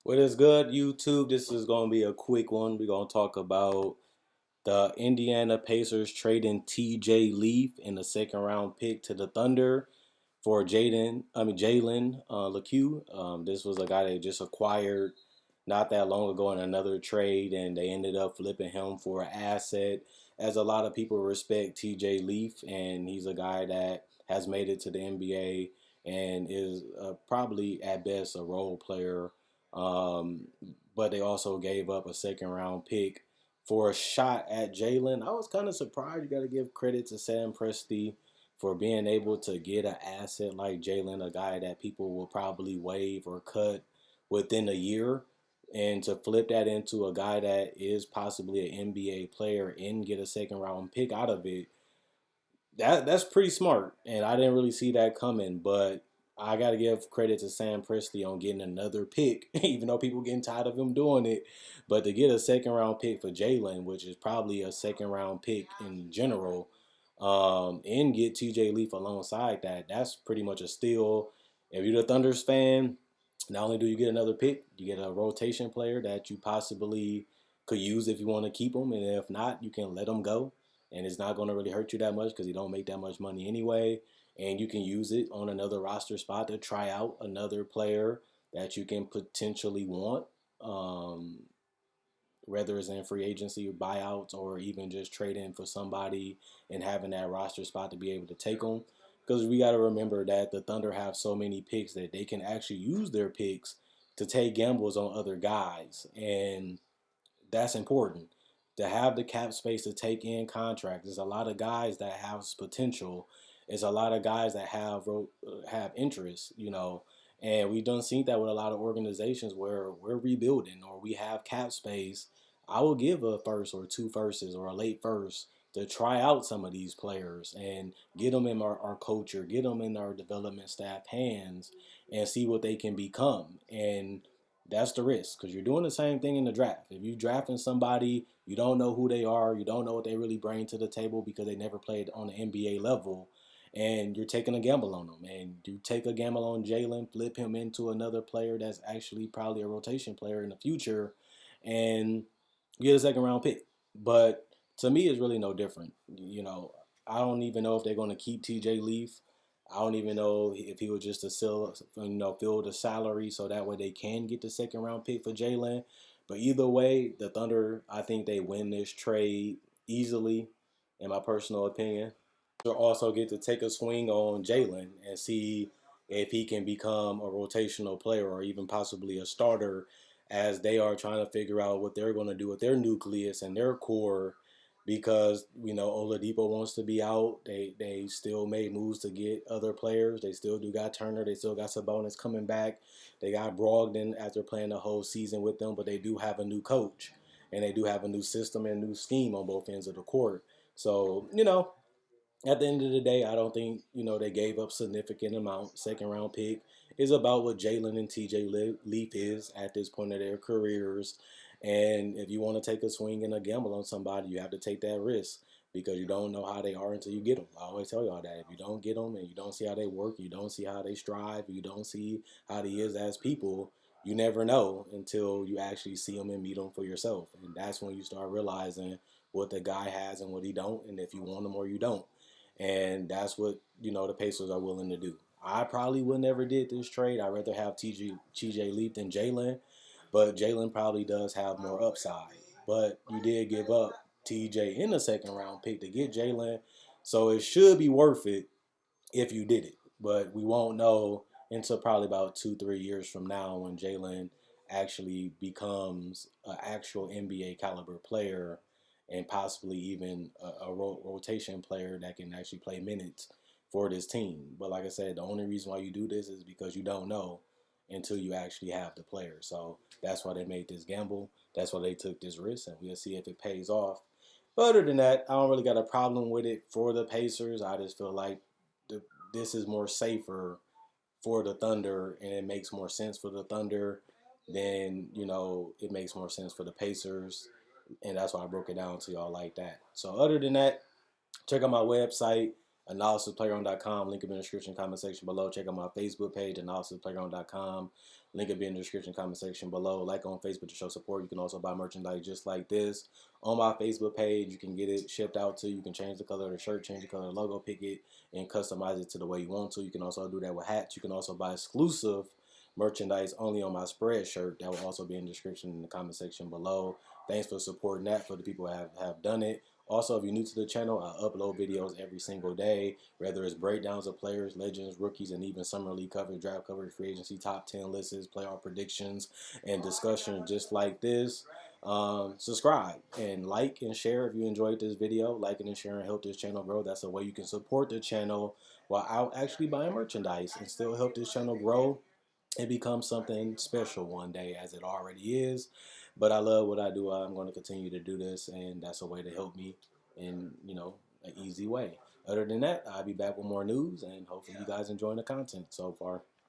What is good, YouTube? This is going to be a quick one. We're going to talk about the Indiana Pacers trading TJ Leaf in the second round pick to the Thunder for Jalen Lecque. This was a guy they just acquired not that long ago in another trade, and they ended up flipping him for an asset. As a lot of people respect TJ Leaf, and he's a guy that has made it to the NBA and is probably at best a role player. Um, but they also gave up a second round pick for a shot at Jalen. I was kind of surprised. You got to give credit to Sam Presti for being able to get an asset like Jalen, a guy that people will probably waive or cut within a year, and to flip that into a guy that is possibly an NBA player and get a second round pick out of it. That's pretty smart, and I didn't really see that coming. But I got to give credit to Sam Presti on getting another pick, even though people getting tired of him doing it. But to get a second round pick for Jalen, which is probably a second round pick in general, and get TJ Leaf alongside that, that's pretty much a steal. If you're the Thunder's fan, not only do you get another pick, you get a rotation player that you possibly could use if you want to keep him, and if not, you can let him go and it's not going to really hurt you that much because you don't make that much money anyway. And you can use it on another roster spot to try out another player that you can potentially want, um, whether it's in free agency or buyouts or even just trading for somebody and having that roster spot to be able to take them. Because we got to remember that the Thunder have so many picks that they can actually use their picks to take gambles on other guys. And that's important to have the cap space to take in contracts. There's a lot of guys that have potential. There's a lot of guys that have interest, and we don't see that with a lot of organizations where we're rebuilding or we have cap space. I will give a first or two firsts or a late first to try out some of these players and get them in our culture, get them in our development staff hands, and see what they can become. And that's the risk because you're doing the same thing in the draft. If you're drafting somebody, you don't know who they are, you don't know what they really bring to the table because they never played on the NBA level, and you're taking a gamble on them. And you take a gamble on Jalen, flip him into another player that's actually probably a rotation player in the future, and get a second round pick. But to me, it's really no different. I don't even know if they're going to keep TJ Leaf. I don't even know if he was just to fill the salary so that way they can get the second round pick for Jalen. But either way, the Thunder, I think they win this trade easily, in my personal opinion. They'll also get to take a swing on Jalen and see if he can become a rotational player or even possibly a starter as they are trying to figure out what they're going to do with their nucleus and their core because Oladipo wants to be out. They still made moves to get other players. They still do got Turner. They still got Sabonis coming back. They got Brogdon after playing the whole season with them, but they do have a new coach and they do have a new system and new scheme on both ends of the court. So at the end of the day, I don't think they gave up significant amount. Second round pick is about what Jalen and TJ Leaf is at this point of their careers, and if you want to take a swing and a gamble on somebody, you have to take that risk because you don't know how they are until you get them. I always tell y'all that if you don't get them and you don't see how they work, you don't see how they strive, you don't see how they is as people, you never know until you actually see them and meet them for yourself, and that's when you start realizing what the guy has and what he don't, and if you want him or you don't. And that's what the Pacers are willing to do. I probably would never did this trade. I'd rather have TJ Leaf than Jalen, but Jalen probably does have more upside. But you did give up TJ in the second round pick to get Jalen, so it should be worth it if you did it. But we won't know until probably about 2-3 years from now when Jalen actually becomes an actual NBA caliber player and possibly even a rotation player that can actually play minutes for this team. But like I said, the only reason why you do this is because you don't know until you actually have the player. So that's why they made this gamble. That's why they took this risk, and we'll see if it pays off. But other than that, I don't really got a problem with it for the Pacers. I just feel like this is more safer for the Thunder, and it makes more sense for the Thunder than it makes more sense for the Pacers, and that's why I broke it down to y'all like that. So other than that, check out my website. AnalysisPlayground.com. Link will be in the description comment section below. Check out my Facebook page, AnalysisPlayground.com. Link will be in the description comment section below. Like on Facebook to show support. You can also buy merchandise just like this on my Facebook page. You can get it shipped out to you. You can change the color of the shirt, change the color of the logo, pick it, and customize it to the way you want to. You can also do that with hats. You can also buy exclusive merchandise only on my spread shirt. That will also be in the description in the comment section below. Thanks for supporting that for the people who have done it. Also, if you're new to the channel, I upload videos every single day, whether it's breakdowns of players, legends, rookies, and even summer league coverage, draft coverage, free agency, top 10 lists, playoff predictions, and discussion just like this. Subscribe and like and share if you enjoyed this video. Liking and sharing help this channel grow. That's a way you can support the channel while actually buying merchandise and still help this channel grow. It becomes something special one day, as it already is. But I love what I do. I'm going to continue to do this, and that's a way to help me in, an easy way. Other than that, I'll be back with more news, and hopefully you guys enjoying the content so far.